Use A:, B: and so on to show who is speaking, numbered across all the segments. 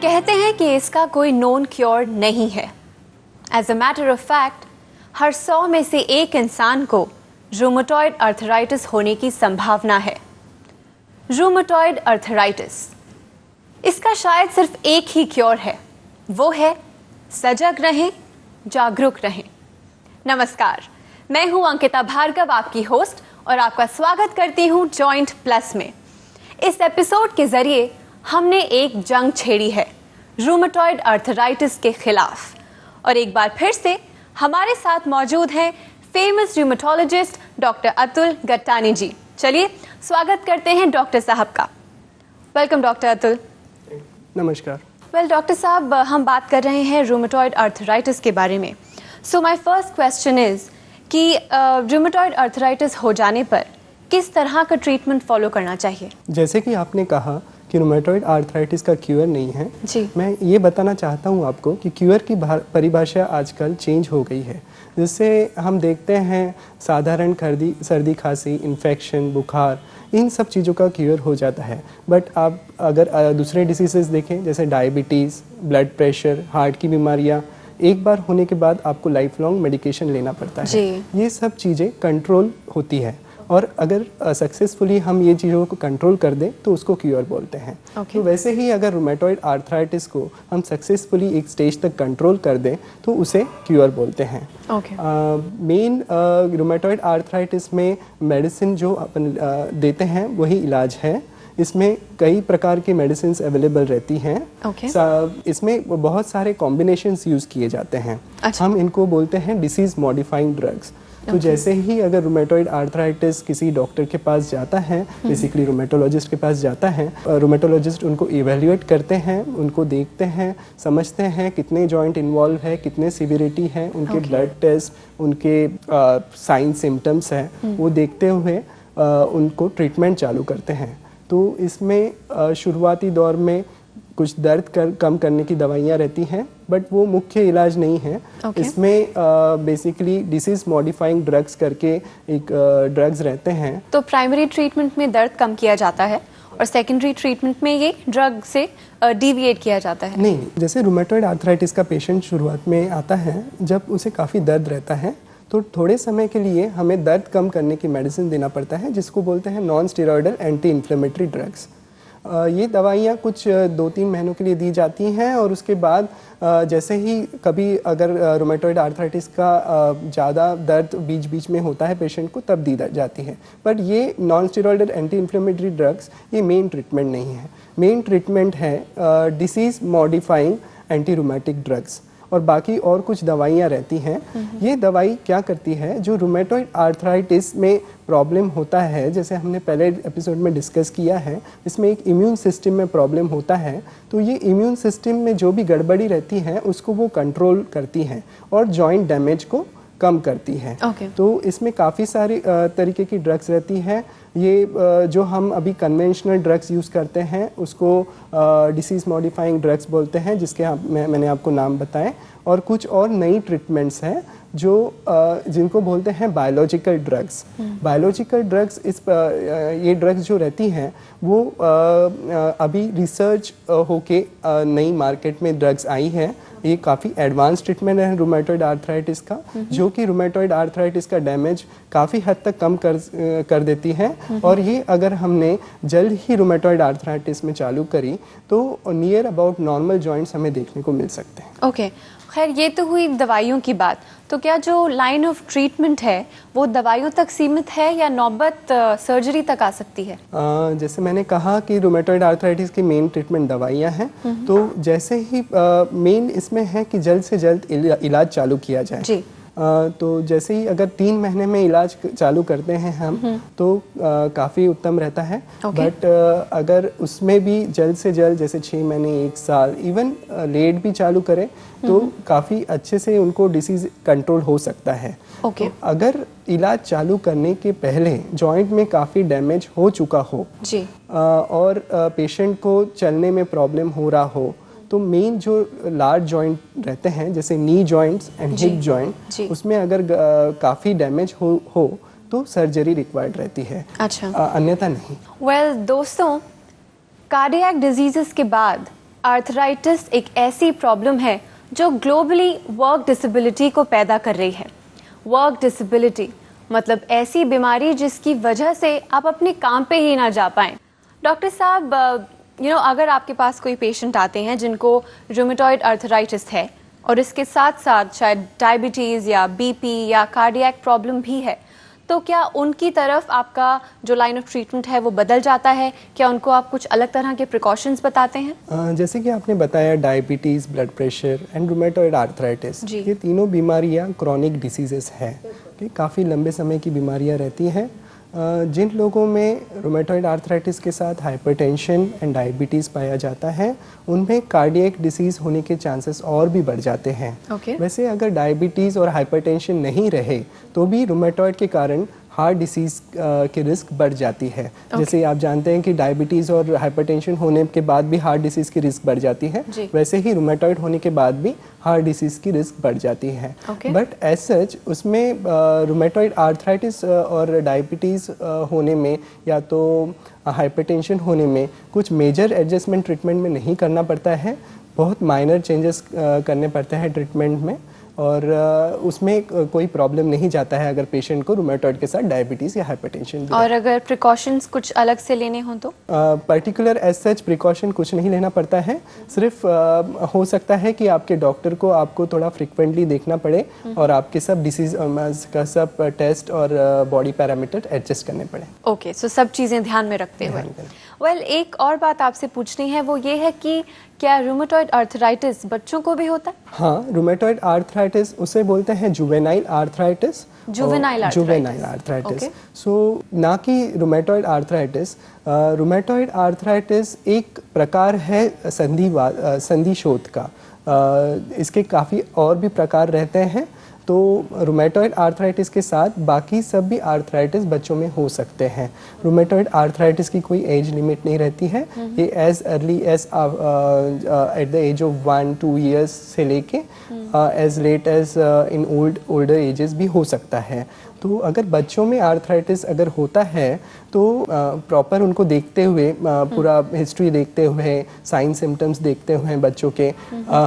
A: कहते हैं कि इसका कोई नोन क्योर नहीं है। As a matter of fact, हर 100 में से एक इंसान को रूमेटॉइड अर्थराइटिस होने की संभावना है। रूमेटॉइड अर्थराइटिस, इसका शायद सिर्फ एक ही क्योर है, वो है सजग रहें, जागरूक रहें। नमस्कार, मैं हूं अंकिता भार्गव, आपकी होस्ट, और आपका स्वागत करती हूं जॉइंट प्लस में। इस एपिसोड के जरिए हमने एक जंग छेड़ी है रूमेटॉइड अर्थराइटिस के खिलाफ, और एक बार फिर से हमारे साथ मौजूद हैं famous rheumatologist doctor Atul Gattani ji. चलिए स्वागत करते हैं डॉक्टर साहब का। Welcome doctor Atul.
B: नमस्कार।
A: वेल डॉक्टर साहब, हम बात कर रहे हैं रूमेटॉइड अर्थराइटिस के बारे में। So my first question is कि रूमेटॉइड अर्थराइटिस हो जाने पर किस तरह का ट्रीटमेंट फॉलो करना चाहिए?
B: जैसे कि आपने कहा कि रूमेटॉइड आर्थराइटिस का क्यूर नहीं है
A: जी।
B: मैं ये बताना चाहता हूँ आपको कि क्यूर की परिभाषा आजकल चेंज हो गई है। जिससे हम देखते हैं साधारण सर्दी खांसी, इन्फेक्शन, बुखार, इन सब चीज़ों का क्यूर हो जाता है। बट आप अगर दूसरे डिसीजेस देखें जैसे डायबिटीज़, ब्लड प्रेशर, हार्ट की बीमारियाँ, एक बार होने के बाद आपको लाइफ लॉन्ग मेडिकेशन लेना पड़ता है।
A: जी।
B: ये सब चीज़ें कंट्रोल होती है, और अगर सक्सेसफुली हम ये चीज़ों को कंट्रोल कर दें तो उसको क्यूर बोलते हैं। तो वैसे ही अगर रूमेटॉइड आर्थराइटिस को हम सक्सेसफुली एक स्टेज तक कंट्रोल कर दें तो उसे क्यूर बोलते हैं। मेन रूमेटॉइड आर्थराइटिस में मेडिसिन जो अपन देते हैं वही इलाज है। इसमें कई प्रकार की मेडिसिन अवेलेबल रहती हैं। इसमें बहुत सारे कॉम्बिनेशंस यूज़ किए जाते हैं। हम इनको बोलते हैं डिसीज़ मॉडिफाइंग ड्रग्स। तो जैसे ही अगर रूमेटॉइड आर्थराइटिस किसी डॉक्टर के पास जाता है, बेसिकली रूमेटोलॉजिस्ट के पास जाता है, रूमेटोलॉजिस्ट उनको इवेल्युएट करते हैं, उनको देखते हैं, समझते हैं कितने जॉइंट इन्वॉल्व है, कितने सिविरिटी है, उनके ब्लड टेस्ट, उनके साइन सिम्टम्स हैं, वो देखते हुए उनको ट्रीटमेंट चालू करते हैं। तो इसमें शुरुआती दौर में कुछ दर्द कम करने की दवाइयाँ रहती हैं, बट वो मुख्य इलाज नहीं है। इसमें बेसिकली डिसीज मॉडिफाइंग ड्रग्स करके एक ड्रग्स रहते हैं।
A: तो प्राइमरी ट्रीटमेंट में दर्द कम किया जाता है और सेकेंडरी ट्रीटमेंट में ये ड्रग से डिविएट किया जाता है?
B: नहीं, जैसे रूमेटॉइड आर्थराइटिस का पेशेंट शुरुआत में आता है, जब उसे काफ़ी दर्द रहता है तो थोड़े समय के लिए हमें दर्द कम करने की मेडिसिन देना पड़ता है, जिसको बोलते हैं non steroidal anti inflammatory drugs. ये दवाइयाँ कुछ 2-3 महीनों के लिए दी जाती हैं, और उसके बाद जैसे ही कभी अगर रूमेटॉइड आर्थराइटिस का ज़्यादा दर्द बीच बीच में होता है पेशेंट को, तब दी जाती है। बट ये non steroidal anti inflammatory drugs ये मेन ट्रीटमेंट नहीं है। मेन ट्रीटमेंट है disease modifying anti rheumatic drugs, और बाकी और कुछ दवाइयाँ रहती हैं। ये दवाई क्या करती है, जो रूमेटॉइड आर्थराइटिस में प्रॉब्लम होता है, जैसे हमने पहले एपिसोड में डिस्कस किया है, इसमें एक इम्यून सिस्टम में प्रॉब्लम होता है, तो ये इम्यून सिस्टम में जो भी गड़बड़ी रहती है उसको वो कंट्रोल करती है और जॉइंट डैमेज को कम करती है। तो इसमें काफ़ी सारी तरीके की ड्रग्स रहती हैं। ये जो हम अभी कन्वेंशनल ड्रग्स यूज़ करते हैं उसको डिसीज़ मॉडिफाइंग ड्रग्स बोलते हैं, जिसके मैंने आपको नाम बताए। और कुछ और नई ट्रीटमेंट्स हैं जो जिनको बोलते हैं बायोलॉजिकल ड्रग्स। बायोलॉजिकल ड्रग्स ये ड्रग्स जो रहती हैं वो अभी रिसर्च होके नई मार्केट में ड्रग्स आई है। ये काफ़ी एडवांस ट्रीटमेंट है रूमेटॉइड आर्थराइटिस का, जो कि रूमेटॉइड आर्थराइटिस का डैमेज काफ़ी हद तक कम कर देती है। और ये अगर हमने जल्द ही रूमेटॉइड आर्थराइटिस में चालू करी तो नियर अबाउट नॉर्मल जॉइंट्स हमें देखने को मिल सकते हैं।
A: खैर, ये तो हुई दवाइयों की बात। तो क्या जो लाइन ऑफ ट्रीटमेंट है वो दवाइयों तक सीमित है या नौबत सर्जरी तक आ सकती है?
B: जैसे मैंने कहा कि रूमेटॉइड आर्थराइटिस की मेन ट्रीटमेंट दवाइयाँ हैं, तो जैसे ही मेन इसमें है कि जल्द से जल्द इलाज चालू किया जाए। जी। तो जैसे ही अगर 3 महीने में इलाज चालू करते हैं हम तो काफ़ी उत्तम रहता है। बट अगर उसमें भी जल्द से जल्द जैसे 6 महीने, 1 साल, इवन लेट भी चालू करें तो काफ़ी अच्छे से उनको डिसीज़ कंट्रोल हो सकता है। तो अगर इलाज चालू करने के पहले जॉइंट में काफ़ी डैमेज हो चुका हो जी, और पेशेंट को चलने में प्रॉब्लम हो रहा हो, तो मेन जो लार्ज जॉइंट रहते हैं जैसे नी जॉइंट्स एंड हिप जॉइंट, उसमें अगर काफ़ी डैमेज हो तो सर्जरी रिक्वायर्ड रहती है। अच्छा। अन्यथा नहीं।
A: दोस्तों, कार्डियक डिजीजेस के बाद आर्थराइटिस एक ऐसी प्रॉब्लम है जो ग्लोबली वर्क डिसेबिलिटी को पैदा कर रही है। वर्क डिसेबिलिटी मतलब ऐसी बीमारी जिसकी वजह से आप अपने काम पे ही ना जा पाएं। डॉक्टर साहब, अगर आपके पास कोई पेशेंट आते हैं जिनको रूमेटॉइड आर्थराइटिस है और इसके साथ साथ शायद डायबिटीज़ या बीपी या कार्डियक प्रॉब्लम भी है, तो क्या उनकी तरफ आपका जो लाइन ऑफ ट्रीटमेंट है वो बदल जाता है? क्या उनको आप कुछ अलग तरह के प्रिकॉशंस बताते हैं?
B: जैसे कि आपने बताया, diabetes, blood pressure and rheumatoid arthritis, ये तीनों बीमारियां क्रॉनिक डिसीजेस हैं कि काफ़ी लंबे समय की बीमारियां रहती हैं। जिन लोगों में रूमेटॉइड आर्थराइटिस के साथ हाइपरटेंशन एंड डायबिटीज़ पाया जाता है, उनमें कार्डियक डिसीज़ होने के चांसेस और भी बढ़ जाते हैं। वैसे अगर डायबिटीज़ और हाइपरटेंशन नहीं रहे तो भी रूमेटॉइड के कारण हार्ट डिसीज़ की रिस्क बढ़ जाती है। जैसे आप जानते हैं कि डायबिटीज़ और हाइपरटेंशन होने के बाद भी हार्ट डिसीज़ की रिस्क बढ़ जाती है, वैसे ही रूमेटॉइड होने के बाद भी हार्ट डिसीज़ की रिस्क बढ़ जाती है। बट एज सच उसमें रूमेटॉइड आर्थराइटिस और डायबिटीज़ होने में या तो हाइपरटेंशन होने में कुछ मेजर एडजस्टमेंट ट्रीटमेंट में नहीं करना पड़ता है, बहुत माइनर चेंजेस करने पड़ते हैं ट्रीटमेंट में, और उसमें कोई प्रॉब्लम नहीं जाता है अगर पेशेंट को रूमेटॉइड के साथ डायबिटीज़ या हाइपरटेंशन।
A: और अगर प्रिकॉशंस कुछ अलग से लेने हों तो
B: पर्टिकुलर एज सच प्रिकॉशन कुछ नहीं लेना पड़ता है। सिर्फ हो सकता है कि आपके डॉक्टर को आपको थोड़ा फ्रिक्वेंटली देखना पड़े और आपके सब डिसीज का सब टेस्ट और बॉडी पैरामीटर एडजस्ट करने पड़े।
A: ओके, सो सब चीज़ें ध्यान में रखते हुए। वेल, एक और बात आपसे पूछनी है, वो ये है कि क्या रूमेटॉइड आर्थराइटिस बच्चों को भी होता है?
B: हाँ, रूमेटॉइड आर्थराइटिस उसे बोलते हैं juvenile arthritis.
A: Juvenile
B: arthritis. So ना कि रूमेटॉइड आर्थराइटिस। रूमेटॉइड आर्थराइटिस एक प्रकार है संधिशोथ का। इसके काफ़ी और भी प्रकार रहते हैं। तो रूमेटॉइड आर्थराइटिस के साथ बाकी सब भी आर्थराइटिस बच्चों में हो सकते हैं। रूमेटॉइड आर्थराइटिस की कोई एज लिमिट नहीं रहती है। ये age early age at the age of 1-2 years से लेके age late age in older ages भी हो सकता है। तो अगर बच्चों में आर्थराइटिस अगर होता है तो प्रॉपर उनको देखते हुए, पूरा हिस्ट्री देखते हुए, साइन सिम्टम्स देखते हुए बच्चों के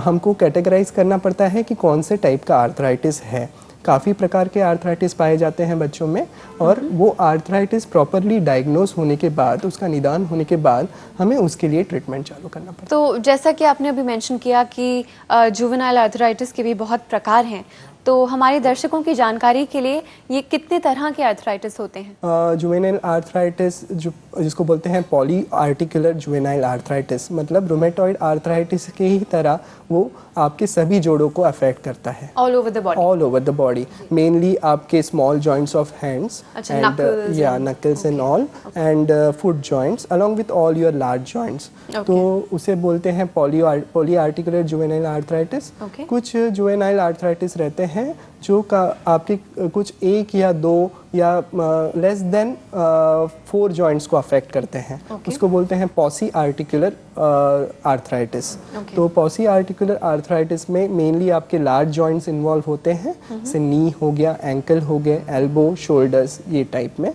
B: हमको कैटेगराइज करना पड़ता है कि कौन से टाइप का आर्थराइटिस है। काफ़ी प्रकार के आर्थराइटिस पाए जाते हैं बच्चों में, और वो आर्थराइटिस प्रॉपरली डायग्नोज होने के बाद, उसका निदान होने के बाद हमें उसके लिए ट्रीटमेंट चालू करना पड़ता है।
A: तो जैसा कि आपने अभी मेंशन किया कि जुवेनाइल आर्थराइटिस के भी बहुत प्रकार हैं, तो हमारे दर्शकों की जानकारी के लिए ये कितने तरह के आर्थराइटिस होते हैं?
B: जुवेनाइल आर्थराइटिस जिसको बोलते हैं पॉली आर्टिकुलर जुवेनाइल आर्थराइटिस, मतलब रूमेटॉइड आर्थराइटिस के ही तरह वो आपके सभी जोड़ों को अफेक्ट करता है।
A: All over the body.
B: Mainly आपके small joints of hands and knuckles and all, and foot joints along with all your large joints. तो उसे बोलते हैं पॉली आर्टिकुलर जुवेनाइल आर्थराइटिस। कुछ जुवेनाइल आर्थराइटिस रहते हैं जो आपके कुछ 1 या 2 या लेस देन 4 जॉइंट्स को अफेक्ट करते हैं। उसको बोलते हैं पॉसी आर्टिकुलर आर्थराइटिस। तो पॉसी आर्टिकुलर आर्थराइटिस में मेनली आपके लार्ज जॉइंट्स इन्वॉल्व होते हैं, जैसे नी हो गया, एंकल हो गए, एल्बो, शोल्डर्स, ये टाइप में।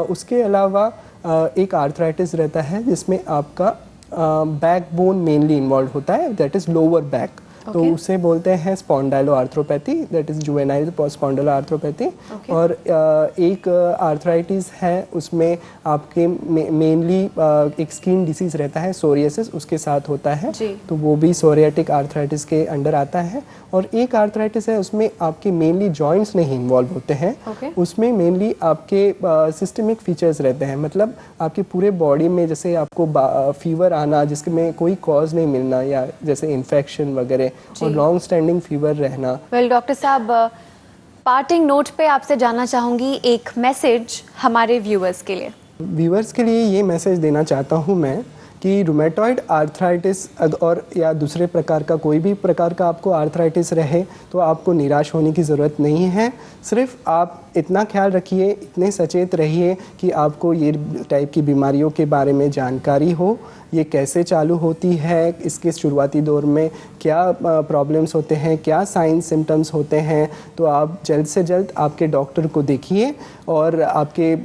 B: उसके अलावा एक आर्थराइटिस रहता है जिसमें आपका बैकबोन मेनली इन्वॉल्व होता है, दैट इज लोअर बैक। तो उसे बोलते हैं स्पॉन्डाइलोआर्थ्रोपैथी, दैट इज जुवेनाइल स्पॉन्डाइलोआर्थ्रोपैथी। और एक आर्थराइटिस है, उसमें आपके मेनली एक स्किन डिसीज रहता है, सोरियासिस, उसके साथ होता है, तो वो भी सोरियाटिक आर्थराइटिस के अंडर आता है। और एक आर्थराइटिस है, उसमें आपके मेनली जॉइंट्स नहीं इन्वॉल्व होते हैं, उसमें मेनली आपके सिस्टमिक फीचर्स रहते हैं, मतलब आपके पूरे बॉडी में जैसे आपको फीवर आना जिसमें कोई कॉज नहीं मिलना, या जैसे इन्फेक्शन वगैरह, और लॉन्ग स्टैंडिंग फीवर रहना।
A: वेल डॉक्टर साहब, पार्टिंग नोट पे आपसे जानना चाहूँगी एक मैसेज हमारे व्यूअर्स के लिए।
B: व्यूअर्स के लिए ये मैसेज देना चाहता हूँ मैं कि रूमेटॉइड आर्थराइटिस और या दूसरे प्रकार का कोई भी प्रकार का आपको आर्थराइटिस रहे तो आपको निराश होने की ज़रूरत नहीं है। सिर्फ आप इतना ख्याल रखिए, इतने सचेत रहिए कि आपको ये टाइप की बीमारियों के बारे में जानकारी हो, ये कैसे चालू होती है, इसके शुरुआती दौर में क्या प्रॉब्लम्स होते हैं, क्या साइन सिम्टम्स होते हैं। तो आप जल्द से जल्द आपके डॉक्टर को देखिए, और आपके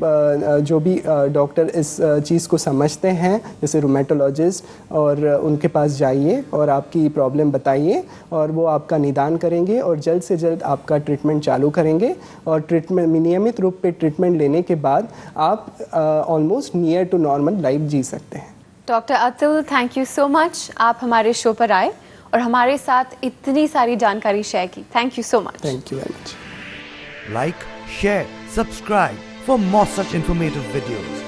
B: जो भी डॉक्टर इस चीज़ को समझते हैं, जैसे रूमेटॉइड डर्मेटोलॉजिस्ट और उनके पास जाइए और आपकी प्रॉब्लम बताइए और वो आपका निदान करेंगे और जल्द से जल्द आपका ट्रीटमेंट चालू करेंगे। और ट्रीटमेंट नियमित रूप पे ट्रीटमेंट लेने के बाद आप almost near to normal life जी सकते हैं।
A: Doctor Atul, thank you so much, आप हमारे शो पर आए और हमारे साथ इतनी सारी जानकारी शेयर की। Thank you so much.
B: Thank you very much.
C: Like, share, subscribe for more such informative videos.